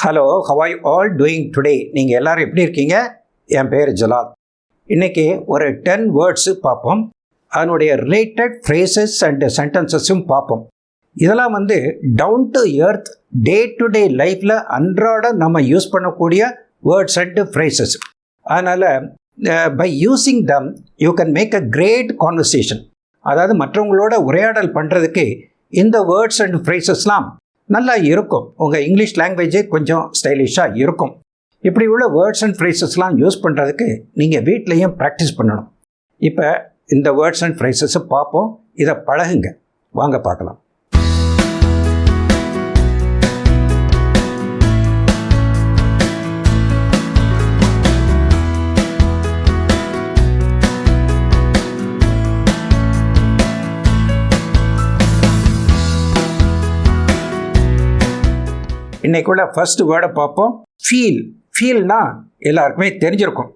Hello, how are you all doing today? நீங்கள் எல்லோரும் எப்படி இருக்கீங்க? என் பேர் ஜலால். இன்றைக்கி ஒரு 10 வேர்ட்ஸு பார்ப்போம். அதனுடைய ரிலேட்டட் ஃப்ரேசஸ் அண்ட் சென்டென்சஸும் பார்ப்போம். இதெல்லாம் down to earth day to day லைஃப்பில் அன்றாட நம்ம யூஸ் பண்ணக்கூடிய வேர்ட்ஸ் அண்ட் ஃப்ரேசஸ். அதனால் by using them you can make a great conversation. அதாவது மற்றவங்களோட உரையாடல் பண்ணுறதுக்கு இந்த வேர்ட்ஸ் அண்ட் ஃப்ரேசஸ்லாம் நல்லா இருக்கும். உங்கள் இங்கிலீஷ் லாங்குவேஜே கொஞ்சம் ஸ்டைலிஷாக இருக்கும். இப்படி உள்ள வேர்ட்ஸ் அண்ட் ஃப்ரேசஸ்லாம் யூஸ் பண்ணுறதுக்கு நீங்கள் வீட்லேயும் ப்ராக்டிஸ் பண்ணணும். இப்போ இந்த வேர்ட்ஸ் அண்ட் ஃப்ரேசஸை பார்ப்போம். இதை பழகுங்க. வாங்க பார்க்கலாம். இன்றைக்குள்ள ஃபர்ஸ்ட் வேர்டை பார்ப்போம். ஃபீல். ஃபீல்னா எல்லாருக்குமே தெரிஞ்சிருக்கும்.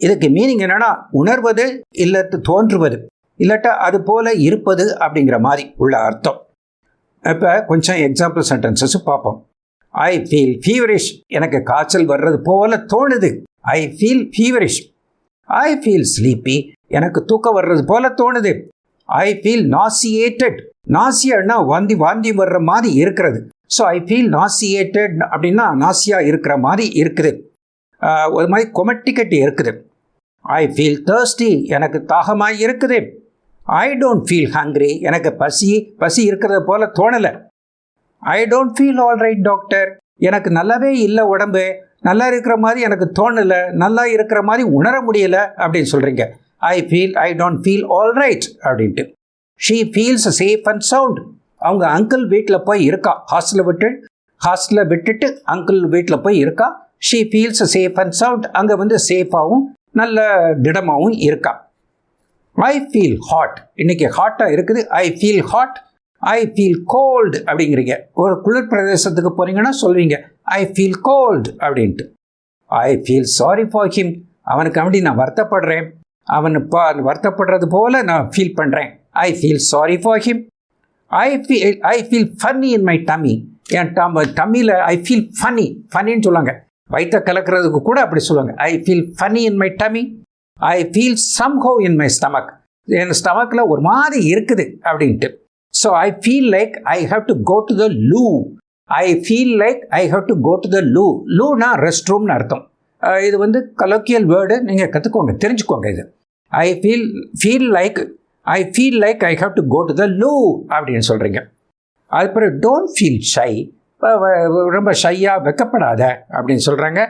இதுக்கு மீனிங் என்னென்னா உணர்வது, இல்லட்டு தோன்றுவது, இல்லாட்டா அது போல் இருப்பது அப்படிங்கிற மாதிரி உள்ள அர்த்தம். இப்போ கொஞ்சம் எக்ஸாம்பிள் சென்டென்சஸ் பார்ப்போம். I feel feverish. எனக்கு காய்ச்சல் வர்றது போல தோணுது. I feel feverish. I feel sleepy. எனக்கு தூக்கம் வர்றது போல தோணுது. I feel நாசியேட்டட். நாசியானா வாந்தி வர்ற மாதிரி இருக்கிறது. ஸோ ஐ ஃபீல் நாசியேட்டட் அப்படின்னா நாசியாக இருக்கிற மாதிரி இருக்குது, ஒரு மாதிரி கொமட்டிக்கட்டி இருக்குது. I feel thirsty. எனக்கு தாகமாக இருக்குது. ஐ டோன்ட் ஃபீல் ஹங்க்ரி. எனக்கு பசி இருக்கிறது போல் தோணலை. ஐ don't feel all right doctor. எனக்கு நல்லாவே இல்லை, உடம்பு நல்லா இருக்கிற மாதிரி எனக்கு தோணலை, நல்லா இருக்கிற மாதிரி உணர முடியலை அப்படின்னு சொல்கிறீங்க. I don't feel all right அப்படின்ட்டு. She feels safe and sound. அவங்க அங்கிள் வீட்டில் போய் இருக்கா. ஹாஸ்டலை விட்டுட்டு அங்கிள் வீட்டில் போய் இருக்கா. She feels safe and sound. அங்கே சேஃபாகவும் நல்ல திடமாகவும் இருக்கா. I feel hot. இன்றைக்கி ஹாட்டாக இருக்குது. I feel hot. I feel cold அப்படிங்கிறீங்க. ஒரு குளிர் பிரதேசத்துக்கு போகிறீங்கன்னா சொல்வீங்க ஐ ஃபீல் கோல்டு அப்படின்ட்டு. I feel sorry for him. அவனுக்கு அப்படி நான் வருத்தப்படுறேன். வருத்தப்படுறது போல் நான் ஃபீல் பண்ணுறேன். I feel sorry for him. I feel funny in my tummy. என் டம்மியில் ஐ ஃபீல் ஃபன்னின்னு சொல்லுவாங்க. வயிற்ற கலக்கிறதுக்கு கூட அப்படி சொல்லுவாங்க. I feel funny in my tummy. I feel somehow in my stomach. என் ஸ்டமக்கில் ஒரு மாதிரி இருக்குது அப்படின்ட்டு. So I feel like I have to go to the loo. I feel like I have to go to the loo. லூனா rest ரூம்னு அர்த்தம். இது கலோக்கியல் வேர்டு. நீங்கள் கற்றுக்கோங்க, தெரிஞ்சுக்கோங்க. இது I feel like I have to go to the loo அப்படின்னு சொல்கிறீங்க. அதுக்கப்புறம் டோன்ட் ஃபீல் ஷை. ரொம்ப ஷையாக வெக்கப்படாத அப்படின்னு சொல்கிறாங்க.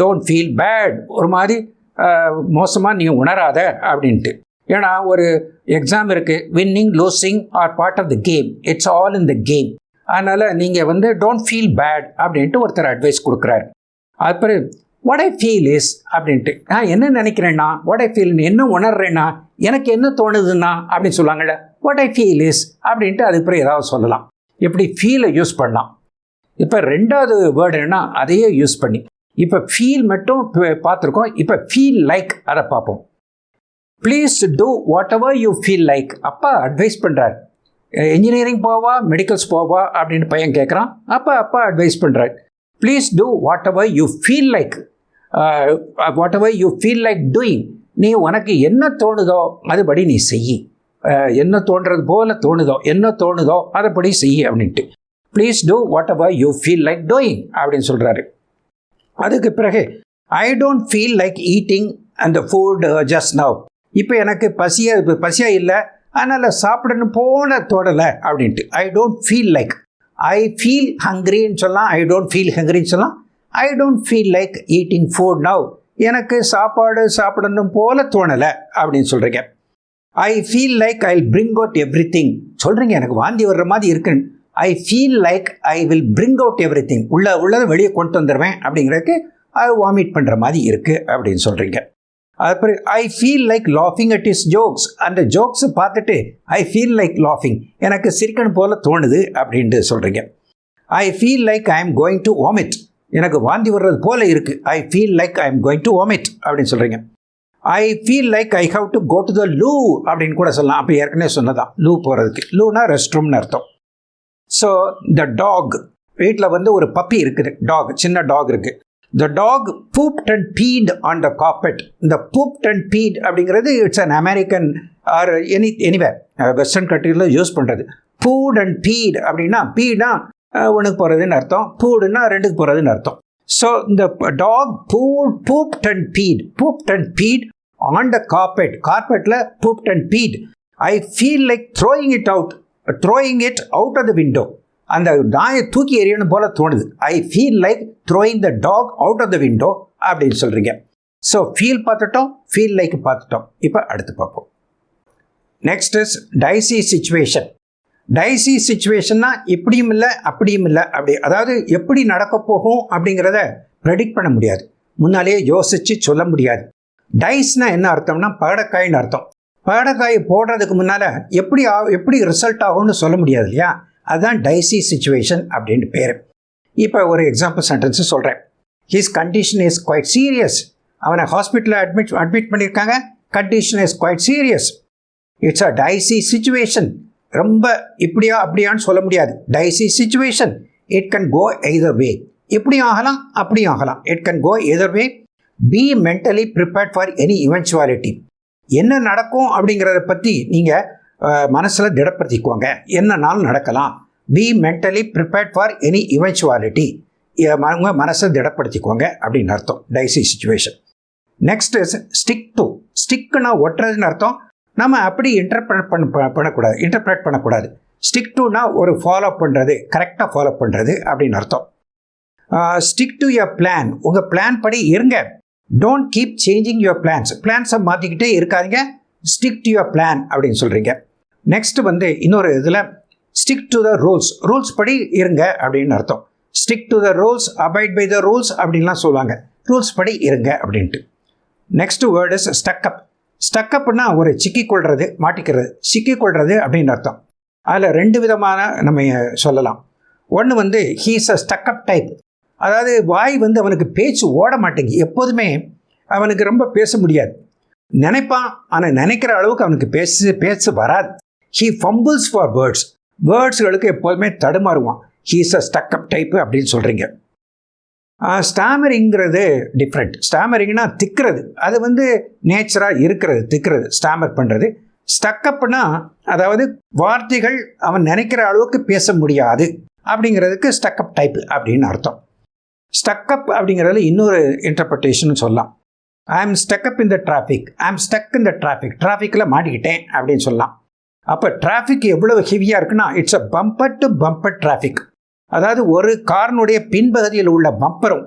Don't feel bad. ஒரு மாதிரி மோசமாக நீங்கள் உணராத அப்படின்ட்டு. ஏன்னா ஒரு எக்ஸாம் இருக்குது. Winning, losing are part of the game. It's all in the game. அதனால் நீங்கள் டோன்ட் ஃபீல் பேட் அப்படின்ட்டு ஒருத்தர் அட்வைஸ் கொடுக்குறாரு. அதுக்கப்புறம் வாட் ஐ ஃபீல் இஸ் அப்படின்ட்டு. நான் என்ன நினைக்கிறேன்னா, வாட் ஐ ஃபீல் என்ன உணர்றேன்னா, எனக்கு என்ன தோணுதுன்னா அப்படின்னு சொல்லுவாங்கள்ல. வாட் ஐ ஃபீல் இஸ் அப்படின்ட்டு அதுக்கப்புறம் ஏதாவது சொல்லலாம். இப்படி ஃபீலை யூஸ் பண்ணலாம். இப்போ ரெண்டாவது வேர்டு என்னன்னா அதையே யூஸ் பண்ணி. இப்போ ஃபீல் மட்டும் பார்த்துருக்கோம். இப்போ ஃபீல் லைக் அதை பார்ப்போம். Please do whatever you feel like. அப்பா அட்வைஸ் பண்ணுறாரு. இன்ஜினியரிங் போவா, மெடிக்கல்ஸ் போவா அப்படின்னு பையன் கேட்குறான். அப்பா அட்வைஸ் பண்ணுறாரு. Please do whatever you feel like. What ever you feel like doing. நீ உனக்கு என்ன தோணுதோ அதுபடி நீ செய். என்ன தோன்றது போல என்ன தோணுதோ அதைப்படி செய் அப்படின்ட்டு. Please do whatever you feel like doing அப்படின்னு சொல்கிறாரு. அதுக்கு பிறகு I don't feel like eating அந்த ஃபுட் ஜஸ்ட் நவ். இப்போ எனக்கு பசியாக இல்லை, அதனால் சாப்பிடணும் போல தோடலை அப்படின்ட்டு. I don't feel like. I feel ஹங்க்ரின்னு சொல்லலாம். ஐ டோன்ட் ஃபீல் ஹங்க்ரின்னு சொல்லலாம். I don't feel like eating food now. எனக்கு சாப்பிடணும் போல தோணலை அப்படின்னு சொல்கிறீங்க. I feel like I will bring out everything சொல்கிறீங்க. எனக்கு வாந்தி வர்ற மாதிரி இருக்குன்னு. ஐ feel like I will bring out every thing. உள்ளதை வெளியே கொண்டு வந்துடுவேன் அப்படிங்கிறதுக்கு அது வாமிட் பண்ணுற மாதிரி இருக்குது அப்படின்னு சொல்கிறீங்க. அதுக்கப்புறம் ஐ ஃபீல் லைக் லாஃபிங் அட் இஸ் ஜோக்ஸ். அந்த ஜோக்ஸை பார்த்துட்டு ஐ ஃபீல் லைக் லாஃபிங். எனக்கு சிரிக்கணும் போல் தோணுது அப்படின்ட்டு சொல்கிறீங்க. I feel like I am going to vomit. எனக்கு வாந்தி வர்றது போல் இருக்குது. I feel like I am going to vomit அப்படின்னு சொல்கிறீங்க. I feel like I have to go to the loo அப்படின்னு கூட சொல்லலாம். அப்போ ஏற்கனவே சொன்னதான் லூ போகிறதுக்கு. லூனா ரெஸ்ட் ரூம்னு அர்த்தம். ஸோ த டாக் வீட்டில் வந்து ஒரு பப்பி இருக்குது, டாக், சின்ன டாக் இருக்குது. The dog pooped and peed on the carpet. இந்த pooped and peed அப்படிங்கிறது it's an American R anywhere western கண்ட்ரியில் யூஸ் பண்ணுறது. Pooed and peed அப்படின்னா பீனா ஒன்றுக்கு போகிறதுன்னு அர்த்தம், பூடுன்னா ரெண்டுக்கு போகிறதுன்னு அர்த்தம். ஸோ இந்த dog pooped and peed on the carpet. கார்பெட்டில் pooped and peed. I feel like throwing it out of the window. அந்த நாயை தூக்கி எறியணும் போல தோணுது. I feel like throwing the dog out of the window அப்படின்னு சொல்கிறீங்க. ஸோ ஃபீல் பார்த்துட்டோம், ஃபீல் லைக் பார்த்துட்டோம். இப்போ அடுத்து பார்ப்போம். Next is dicey situation. Dicey சிச்சுவேஷன்னா இப்படியும் இல்லை அப்படியும் இல்லை, அப்படி அதாவது எப்படி நடக்க போகும் அப்படிங்கிறத ப்ரெடிக்ட் பண்ண முடியாது, முன்னாலேயே யோசித்து சொல்ல முடியாது. டைஸ்னால் என்ன அர்த்தம்னா பகடக்காயின்னு அர்த்தம். பகடக்காய் போடுறதுக்கு முன்னால் எப்படி ரிசல்ட் ஆகும்னு சொல்ல முடியாது இல்லையா, அதுதான் டைசி சிச்சுவேஷன் அப்படின்னு பேர். இப்போ ஒரு எக்ஸாம்பிள் சென்டென்ஸு சொல்கிறேன். His condition is quite serious. அவனை ஹாஸ்பிட்டலில் அட்மிட் பண்ணியிருக்காங்க. Condition is quite serious. It's a dicey situation. ரொம்ப இப்படியா அப்படியான்னு சொல்ல முடியாது. Dicey situation. It can go either way. இப்படியும் ஆகலாம் அப்படியும் ஆகலாம். It can go either way. Be mentally prepared for any eventuality. என்ன நடக்கும் அப்படிங்கிறத பற்றி நீங்கள் மனசில் திடப்படுத்திக்குவாங்க. என்னன்னாலும் நடக்கலாம். Be mentally prepared for any eventuality. அவங்க மனசை திடப்படுத்திக்குவாங்க அப்படின்னு அர்த்தம் dicey situation. Next is stick to. ஸ்டிக்குன்னா ஒட்டுறதுன்னு அர்த்தம். நம்ம அப்படி இன்டர்பிரேட் பண்ணக்கூடாது. ஸ்டிக் டுனா ஒரு ஃபாலோ பண்ணுறது, கரெக்டாக ஃபாலோ பண்ணுறது அப்படின்னு அர்த்தம். Stick to your plan. உங்கள் பிளான் படி இருங்க. Don't keep changing your plans. பிளான்ஸை மாற்றிக்கிட்டே இருக்காதிங்க. ஸ்டிக் டு யுவர் பிளான் அப்படின்னு சொல்கிறீங்க. நெக்ஸ்ட் வந்து இன்னொரு இதில் stick to the rules. Rules படி இருங்க அப்படின்னு அர்த்தம். Stick to the rules, abide by the rules அப்படின்லாம் சொல்லுவாங்க. ரூல்ஸ் படி இருங்க அப்படின்ட்டு. Next word is stuck up. ஸ்டக்கப்னா ஒரு சிக்கிக்கொள்வது, மாட்டிக்கிறது, சிக்கிக்கொள்வது அப்படின்னு அர்த்தம். அதில் ரெண்டு விதமான நம்ம சொல்லலாம். ஒன்று வந்து ஹீஸ் அ ஸ்டக்கப் டைப். அதாவது வாய் வந்து அவனுக்கு பேச்சு ஓட மாட்டேங்குது. எப்போதுமே அவனுக்கு ரொம்ப பேச முடியாது. நினைப்பான், ஆனால் நினைக்கிற அளவுக்கு அவனுக்கு பேச வராது. He fumbles for words. வேர்ட்ஸ்களுக்கு எப்போதுமே தடுமாறுவான். ஹீஸ் அ ஸ்டக்கப் டைப்பு அப்படின்னு சொல்கிறீங்க. ஸ்டாமரிங்கிறது டிஃப்ரெண்ட். ஸ்டாமரிங்னா திக்கிறது, அது வந்து நேச்சராக இருக்கிறது, திக்கிறது, ஸ்டாமர் பண்ணுறது. ஸ்டக்கப்னா அதாவது வார்த்தைகள் அவன் நினைக்கிற அளவுக்கு பேச முடியாது அப்படிங்கிறதுக்கு ஸ்டக்கப் டைப்பு அப்படின்னு அர்த்தம். ஸ்டக்கப் அப்படிங்கிறதுல இன்னொரு இன்டர்பிரிட்டேஷன் சொல்லலாம். I am stuck up in the traffic. I am stuck in the traffic. டிராஃபிக்கில் மாட்டிக்கிட்டேன் அப்படின்னு சொல்லலாம். அப்போ டிராஃபிக் எவ்வளவு ஹெவியாக இருக்குன்னா it's a bumper to bumper traffic. அதாவது ஒரு காரினுடைய பின்பகுதியில் உள்ள பம்பரும்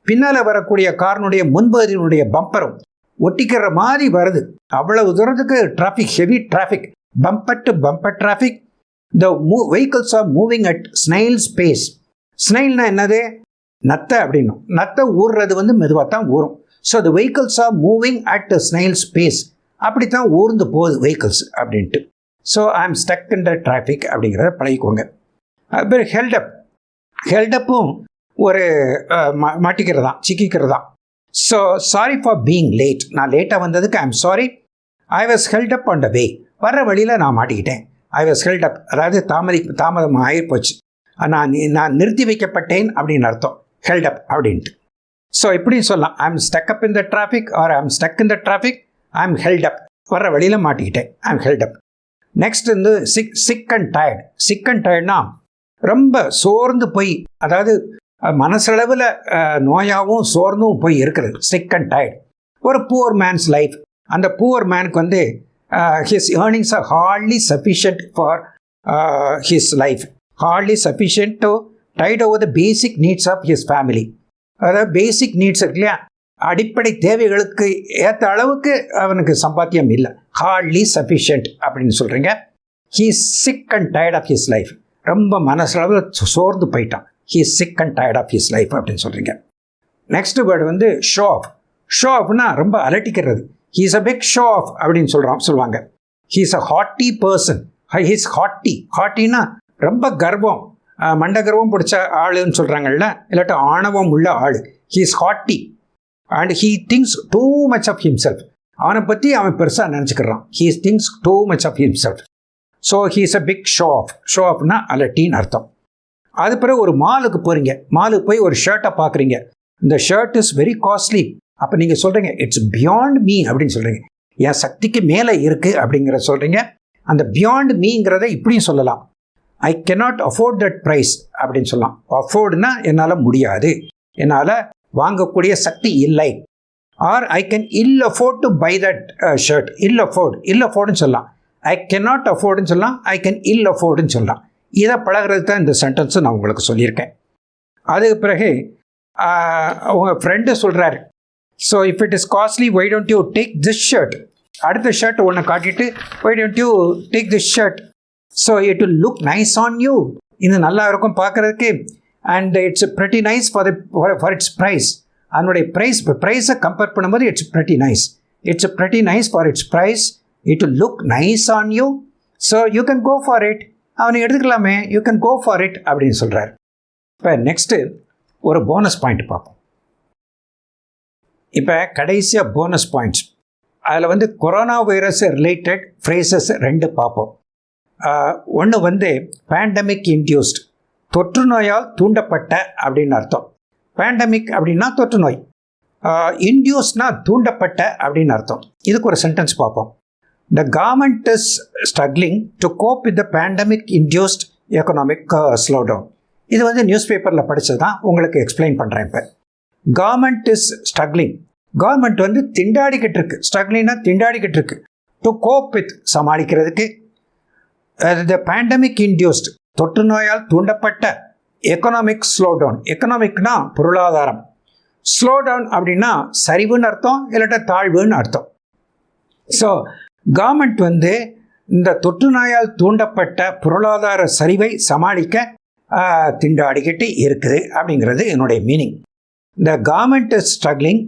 பின்னால் வரக்கூடிய காரினுடைய முன்பகுதியினுடைய பம்பரும் ஒட்டிக்கிற மாதிரி வருது. அவ்வளவு தூரத்துக்கு traffic, heavy traffic, bumper to bumper traffic. The vehicles are moving at snail space. ஸ்னைல்னா என்னது? நத்தை அப்படின்னும். நத்தை ஊறுறது வந்து மெதுவாக தான் ஊறும். So the vehicles are moving at snail space. அப்படி தான் ஊர்ந்து போகுது வெஹிக்கிள்ஸ் அப்படின்ட்டு. So I am stuck in the traffic அப்படிங்கிறத பழகிக்கோங்க. அப்புறம் ஹெல்டப். ஹெல்டப்பும் ஒரு மாட்டிக்கிறதா, சிக்கிக்கிறதா. So sorry for being late. நான் லேட்டாக வந்ததுக்கு I am sorry. I was held up on the வே. வர்ற வழியில் நான் மாட்டிக்கிட்டேன். ஐ வாஸ் ஹெல்டப், அதாவது தாமதம் ஆகிப்போச்சு, நான் நிறுத்தி வைக்கப்பட்டேன் அப்படின்னு அர்த்தம் ஹெல்டப் அப்படின்ட்டு. ஸோ இப்படின்னு சொல்லலாம். I am stuck up in the traffic or I am stuck in the traffic. I am held up, வர்ற வழியில் மாட்டிக்கிட்டேன், ஐ எம் ஹெல்டப். நெக்ஸ்ட் வந்து sick and tired. Sick and டயர்ட்னா ரொம்ப சோர்ந்து போய், அதாவது மனசளவில் நோயாகவும் சோர்ந்தும் போய் இருக்கிறது. Sick and tired. ஒரு புவர் மேன்ஸ் லைஃப். அந்த புவர் மேனுக்கு வந்து his earnings are hardly sufficient for his life. Hardly sufficient to tide over the basic needs of his family. அதாவது பேசிக் நீட்ஸ் இருக்கு இல்லையா, அடிப்படை தேவைகளுக்கு ஏற்ற அளவுக்கு அவனுக்கு சம்பாத்தியம் இல்லை. ஹார்ட்லி சஃபிஷியன்ட் அப்படின்னு சொல்கிறீங்க. He is sick and tired of his life. ரொம்ப மனசளவில் சோர்ந்து போயிட்டான். He is sick and tired of his life அப்படின்னு சொல்கிறீங்க. நெக்ஸ்ட் வேர்டு வந்து ஷோ ஆஃப். ஷோ ஆஃப்னா ரொம்ப அலட்டிக்கிறது. He is a big show off அப்படின்னு சொல்லுவாங்க. He is a haughty person. He is haughty. ஹாட்டின்னா ரொம்ப கர்வம், மண்ட கர்வம் பிடிச்ச ஆளுன்னு சொல்கிறாங்கல்ல, இல்லாட்ட ஆணவம் உள்ள ஆள். He is haughty and he thinks too much of himself. அவனை பற்றி அவன் பெருசாக நினச்சிக்கிறான். He thinks too much of himself. So he is a big show off. Show ஆஃப்னா அலட்டின்னு அர்த்தம். அது பிறகு ஒரு மாலுக்கு போகிறீங்க, மாலுக்கு போய் ஒரு ஷர்ட்டை பார்க்குறீங்க, இந்த ஷர்ட் இஸ் வெரி காஸ்ட்லி. அப்போ நீங்கள் சொல்கிறீங்க இட்ஸ் பியாண்ட் மீ அப்படின்னு சொல்கிறீங்க, என் சக்திக்கு மேலே இருக்குது அப்படிங்கிற சொல்கிறீங்க. அந்த பியாண்ட் மீங்கிறத இப்படியும் சொல்லலாம், I cannot afford that price அப்படின்னு சொல்லலாம். அஃபோர்டுனா என்னால் முடியாது, என்னால் வாங்கக்கூடிய சக்தி இல்லை. Or I can ill afford to buy that shirt. Ill அஃபோர்டுன்னு சொல்லலாம், ஐ கெனாட் அஃபோர்டுன்னு சொல்லலாம், ஐ கேன் இல் அஃபோர்டுன்னு சொல்லலாம். இதை பழகிறது தான் இந்த சென்டென்ஸை நான் உங்களுக்கு சொல்லியிருக்கேன். அதுக்கு பிறகு உங்கள் ஃப்ரெண்டு சொல்கிறாரு, so if it is costly why don't you take this shirt. அடுத்த ஷர்ட் ஒன்று காட்டிட்டு why don't you take this shirt, so it will look nice on you. இது நல்லா இருக்கும் பார்க்குறதுக்கு, and it's pretty nice for its price. அதனுடைய ப்ரைஸை compare பண்ணும்போது it's pretty nice for its price, it will look nice on you, so you can go for it. அவனை எடுத்துக்கலாமே, you can go for it அப்படின்னு சொல்கிறார். இப்போ next ஒரு bonus point பார்ப்போம். இப்போ கடைசியாக போனஸ் பாயிண்ட்ஸ், அதில் கொரோனா வைரஸ் ரிலேட்டட் ஃப்ரேசஸ் 2 பார்ப்போம். ஒன்று பேண்டமிக் இன்டியூஸ்ட், தொற்று நோயால் தூண்டப்பட்ட அப்படின்னு அர்த்தம். பேண்டமிக் அப்படின்னா தொற்று நோய், இன்டியூஸ்னா தூண்டப்பட்ட அப்படின்னு அர்த்தம். இதுக்கு ஒரு சென்டென்ஸ் பார்ப்போம். The government is struggling to cope with the pandemic-induced economic slowdown. இது நியூஸ் பேப்பரில் படித்தது தான், உங்களுக்கு எக்ஸ்பிளைன் பண்ணுறேன். இப்போ கவர்மெண்ட் இஸ் ஸ்ட்ரகிளிங், கவர்மெண்ட் திண்டாடிக்கிட்டு இருக்கு, ஸ்ட்ரகிளிங்னா திண்டாடிக்கிட்டு இருக்கு. டு கோப் வித் சமாளிக்கிறதுக்கு, த பேண்டமிக் இன்டியூஸ்ட் தொற்று நோயால் தூண்டப்பட்ட எக்கனாமிக் ஸ்லோடவுன். எக்கனாமிக்னா பொருளாதாரம், ஸ்லோடவுன் அப்படின்னா சரிவுன்னு அர்த்தம், இல்லாட்ட தாழ்வுன்னு அர்த்தம். ஸோ கவர்மெண்ட் இந்த தொற்று நோயால் தூண்டப்பட்ட பொருளாதார சரிவை சமாளிக்க திண்டாடிக்கிட்டு இருக்குது அப்படிங்கிறது என்னுடைய meaning. The government is struggling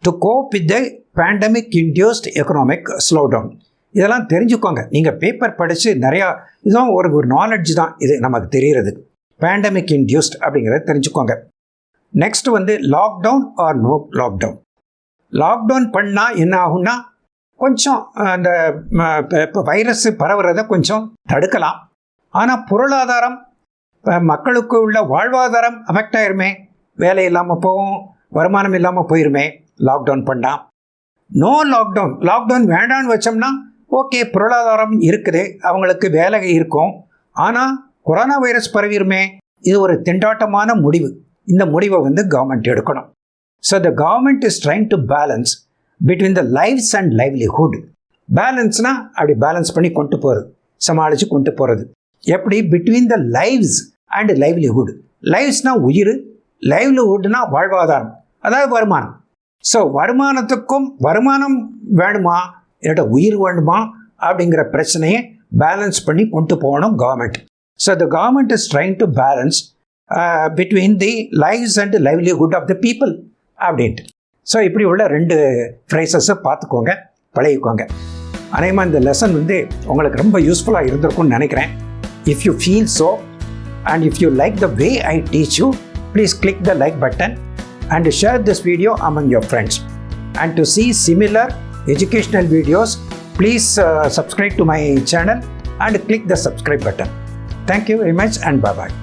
to cope with the pandemic induced economic slowdown. இதெல்லாம் தெரிஞ்சுக்கோங்க, நீங்கள் பேப்பர் படித்து நிறையா, இதுவும் ஒரு நாலெட்ஜ் தான் இது நமக்கு தெரிகிறது. பேண்டமிக் இன்டியூஸ்ட் அப்படிங்கிறத தெரிஞ்சுக்கோங்க. Next lockdown or no lockdown. Lockdown பண்ணால் என்ன ஆகும்னா, கொஞ்சம் அந்த வைரஸ் பரவுறதை கொஞ்சம் தடுக்கலாம். ஆனால் பொருளாதாரம், மக்களுக்கு உள்ள வாழ்வாதாரம் அஃபெக்ட் ஆயிருமே, வேலை இல்லாமல் போகும், வருமானம் இல்லாமல் போயிருமே லாக்டவுன் பண்ணால். நோ லாக்டவுன், லாக்டவுன் வேண்டான்னு வச்சோம்னா ஓகே, பொருளாதாரம் இருக்குது, அவங்களுக்கு வேலை இருக்கும், ஆனால் கொரோனா வைரஸ் பரவிருமே. இது ஒரு திண்டாட்டமான முடிவு. இந்த முடிவை கவர்மெண்ட் எடுக்கணும். So the government is trying to balance between the lives and livelihood. பேலன்ஸ்னால் அப்படி பேலன்ஸ் பண்ணி கொண்டு போகிறது, சமாளித்து கொண்டு போகிறது. எப்படி? Between the lives and livelihood. லைவ்ஸ்னால் உயிர், லைவ்லிஹுட்னா வாழ்வாதாரம், அதாவது வருமானம். ஸோ வருமானம் வேணுமா இல்லாட்ட உயிர் வேணுமா அப்படிங்கிற பிரச்சனையை பேலன்ஸ் பண்ணி கொண்டு போகணும் government. So the government is trying to balance between the lives and livelihood of the people அப்படின்ட்டு. ஸோ இப்படி உள்ள 2 ஃப்ரேசஸை பார்த்துக்கோங்க, பழகிக்கோங்க. அநேகமாக இந்த லெசன் உங்களுக்கு ரொம்ப யூஸ்ஃபுல்லாக இருந்திருக்கும்னு நினைக்கிறேன். If you feel so and if you like the way I teach you, please click the like button and share this video among your friends. And to see similar educational videos, please subscribe to my channel and click the subscribe button. Thank you very much and bye-bye.